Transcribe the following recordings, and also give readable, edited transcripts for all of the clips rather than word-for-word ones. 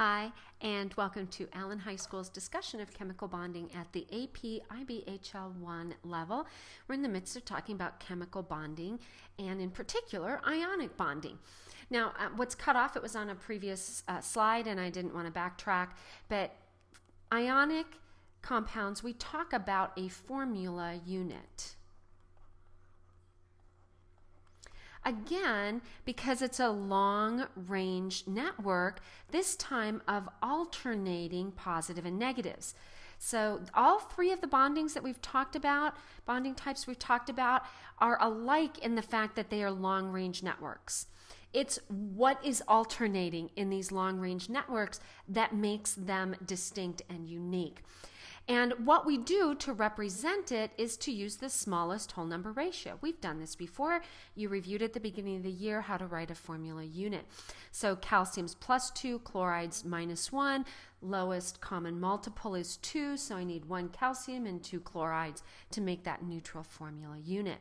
Hi, and welcome to Allen High School's discussion of chemical bonding at the APIB HL1 level. We're in the midst of talking about chemical bonding, and in particular, ionic bonding. Now, what's cut off, it was on a previous slide, and I didn't want to backtrack, but ionic compounds, we talk about a formula unit. Again, because it's a long-range network, this time of alternating positive and negatives. So all three of the bondings that we've talked about, bonding types we've talked about, are alike in the fact that they are long-range networks. It's what is alternating in these long-range networks that makes them distinct and unique. And what we do to represent it is to use the smallest whole number ratio. We've done this before. You reviewed at the beginning of the year how to write a formula unit. So calcium's +2, chloride's -1, lowest common multiple is 2, so I need 1 calcium and 2 chlorides to make that neutral formula unit.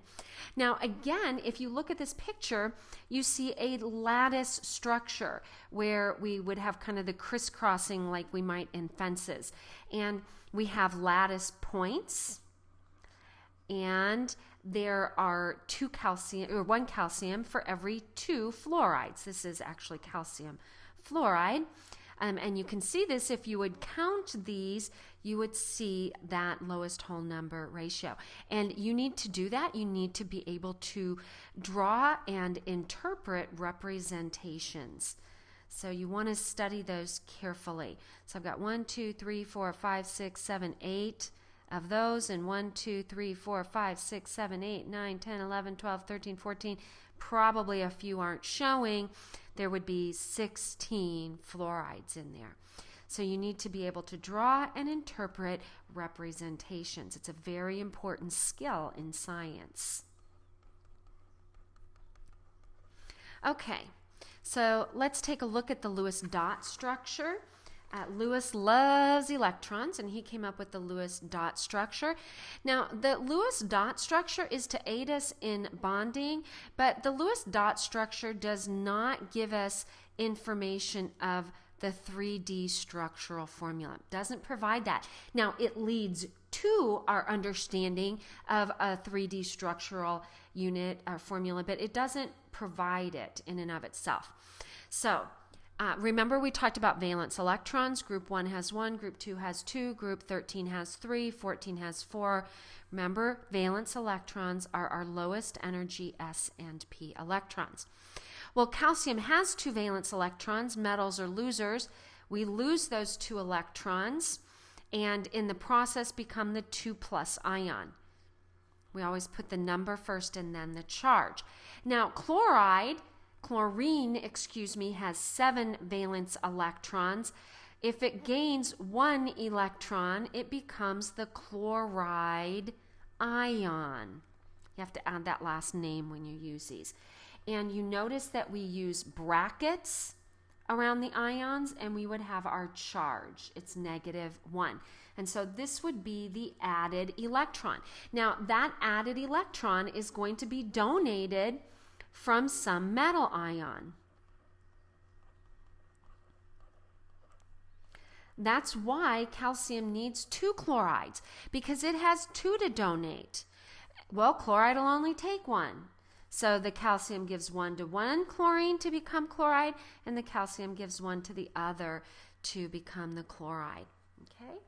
Now again, if you look at this picture, you see a lattice structure where we would have kind of the crisscrossing like we might in fences. And we have lattice points, and there are 1 calcium for every 2 fluorides. This is actually calcium fluoride. And you can see this, if you would count these, you would see that lowest whole number ratio. And you need to do that. You need to be able to draw and interpret representations. So you want to study those carefully. So I've got 1, 2, 3, 4, 5, 6, 7, 8 of those, and 1, 2, 3, 4, 5, 6, 7, 8, 9, 10, 11, 12, 13, 14. Probably a few aren't showing. There would be 16 fluorides in there. So you need to be able to draw and interpret representations. It's a very important skill in science. Okay. So let's take a look at the Lewis dot structure. Lewis loves electrons, and he came up with the Lewis dot structure. Now, the Lewis dot structure is to aid us in bonding, but the Lewis dot structure does not give us information of the 3D structural formula. It doesn't provide that. Now, it leads to our understanding of a 3D structural unit or formula, but it doesn't provide it in and of itself. So remember, we talked about valence electrons. Group 1 has 1, group 2 has 2, group 13 has 3, 14 has 4. Remember, valence electrons are our lowest energy S and P electrons. Well, calcium has 2 valence electrons. Metals are losers. We lose those 2 electrons, and in the process become the 2+ ion. We always put the number first and then the charge. Now, chlorine, has 7 valence electrons. If it gains 1 electron, it becomes the chloride ion. You have to add that last name when you use these. And you notice that we use brackets around the ions, and we would have our charge. It's -1. And so this would be the added electron. Now, that added electron is going to be donated from some metal ion. That's why calcium needs 2 chlorides, because it has 2 to donate. Well, chloride will only take 1. So the calcium gives 1 to 1 chlorine to become chloride, and the calcium gives 1 to the other to become the chloride. Okay?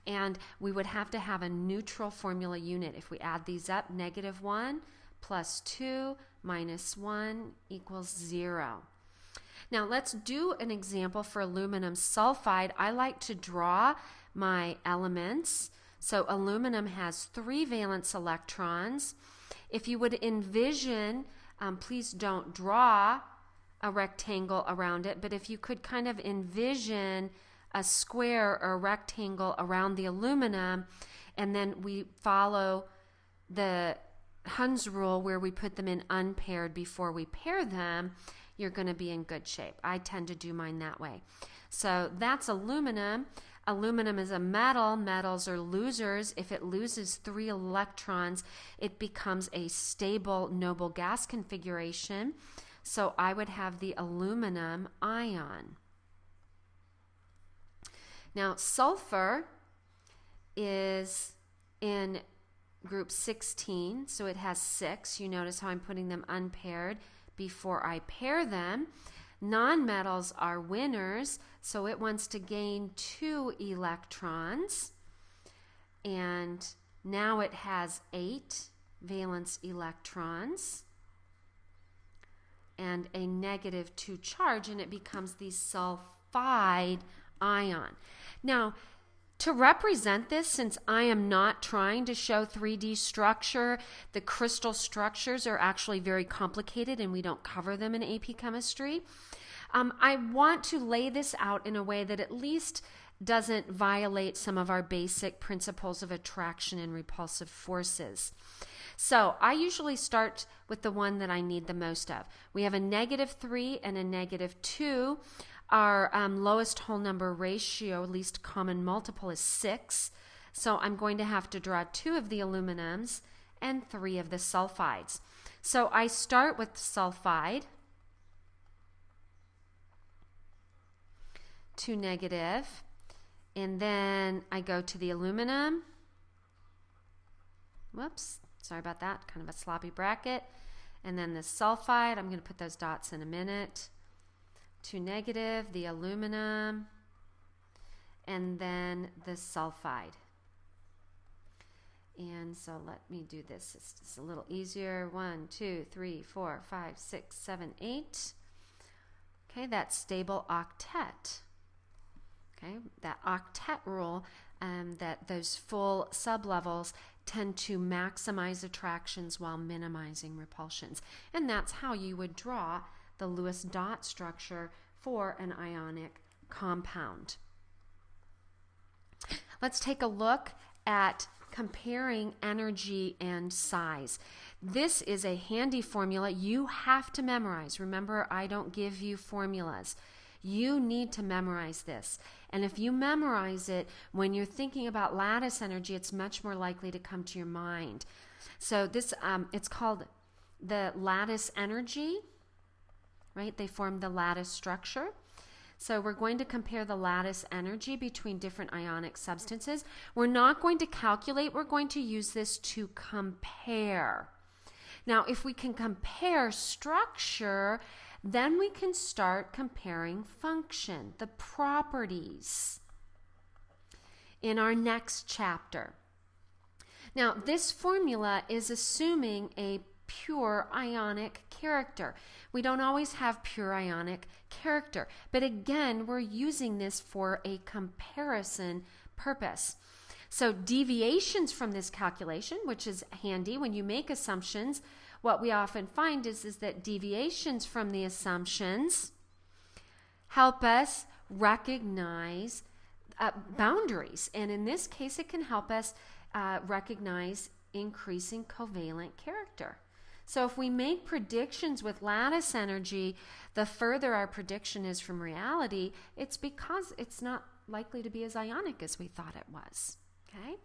And we would have to have a neutral formula unit. If we add these up, -1 + 2 - 1 = 0. Now let's do an example for aluminum sulfide. I like to draw my elements. So aluminum has 3 valence electrons. If you would envision, please don't draw a rectangle around it, but if you could kind of envision a square or a rectangle around the aluminum, and then we follow the Hund's rule where we put them in unpaired before we pair them, you're going to be in good shape. I tend to do mine that way. So that's aluminum. Aluminum is a metal. Metals are losers. If it loses 3 electrons, it becomes a stable noble gas configuration. So I would have the aluminum ion. Now, sulfur is in group 16, so it has 6. You notice how I'm putting them unpaired before I pair them. Nonmetals are winners, so it wants to gain 2 electrons. And now it has 8 valence electrons and a -2 charge, and it becomes the sulfide ion. Now, to represent this, since I am not trying to show 3D structure, the crystal structures are actually very complicated and we don't cover them in AP chemistry. I want to lay this out in a way that at least doesn't violate some of our basic principles of attraction and repulsive forces. So I usually start with the one that I need the most of. We have a -3 and a -2. Our lowest whole number ratio, least common multiple, is 6. So I'm going to have to draw 2 of the aluminums and 3 of the sulfides. So I start with sulfide, 2 negative, and then I go to the aluminum. Whoops, sorry about that, kind of a sloppy bracket. And then the sulfide, I'm going to put those dots in a minute. 2 negative, the aluminum, and then the sulfide. And so let me do this. It's just a little easier. 1, 2, 3, 4, 5, 6, 7, 8. Okay, that's stable octet. Okay, that octet rule, that those full sublevels tend to maximize attractions while minimizing repulsions. And that's how you would draw the Lewis dot structure for an ionic compound. Let's take a look at comparing energy and size. This is a handy formula you have to memorize. Remember, I don't give you formulas. You need to memorize this. And if you memorize it, when you're thinking about lattice energy, it's much more likely to come to your mind. So this, it's called the lattice energy. Right? They form the lattice structure. So we're going to compare the lattice energy between different ionic substances. We're not going to calculate. We're going to use this to compare. Now, if we can compare structure, then we can start comparing function, the properties, in our next chapter. Now, this formula is assuming a pure ionic character. We don't always have pure ionic character, but again, we're using this for a comparison purpose. So deviations from this calculation, which is handy when you make assumptions, what we often find is that deviations from the assumptions help us recognize boundaries, and in this case, it can help us recognize increasing covalent character. So if we make predictions with lattice energy, the further our prediction is from reality, it's because it's not likely to be as ionic as we thought it was. Okay?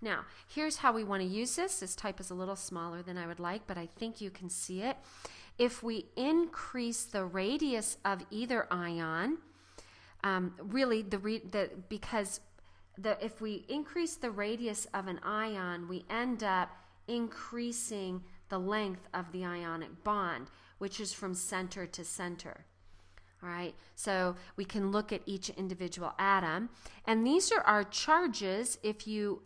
Now, here's how we want to use this. This type is a little smaller than I would like, but I think you can see it. If we increase the radius of either ion, if we increase the radius of an ion, we end up increasing the length of the ionic bond, which is from center to center. All right, so we can look at each individual atom, and these are our charges. If you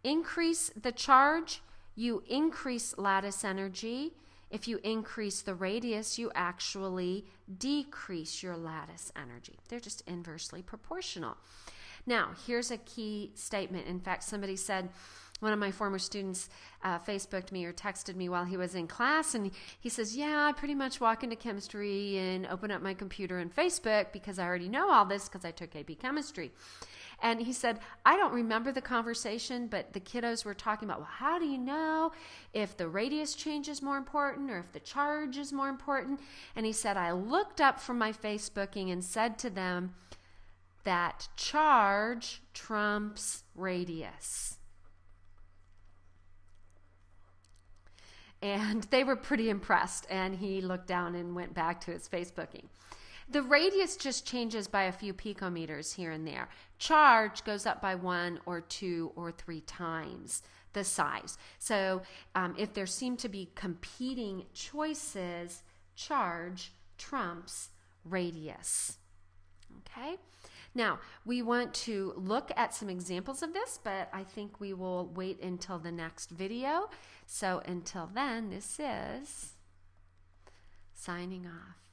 increase the charge, you increase lattice energy. If you increase the radius, you actually decrease your lattice energy. They're just inversely proportional. Now, here's a key statement. In fact, somebody said, one of my former students Facebooked me or texted me while he was in class, and he says, yeah, I pretty much walk into chemistry and open up my computer and Facebook because I already know all this because I took AP chemistry. And he said, I don't remember the conversation, but the kiddos were talking about, well, how do you know if the radius change is more important or if the charge is more important? And he said, I looked up from my Facebooking and said to them that charge trumps radius. And they were pretty impressed, and he looked down and went back to his Facebooking. The radius just changes by a few picometers here and there. Charge goes up by 1 or 2 or 3 times the size. So if there seem to be competing choices, charge trumps radius. Okay? Now, we want to look at some examples of this, but I think we will wait until the next video. So until then, this is signing off.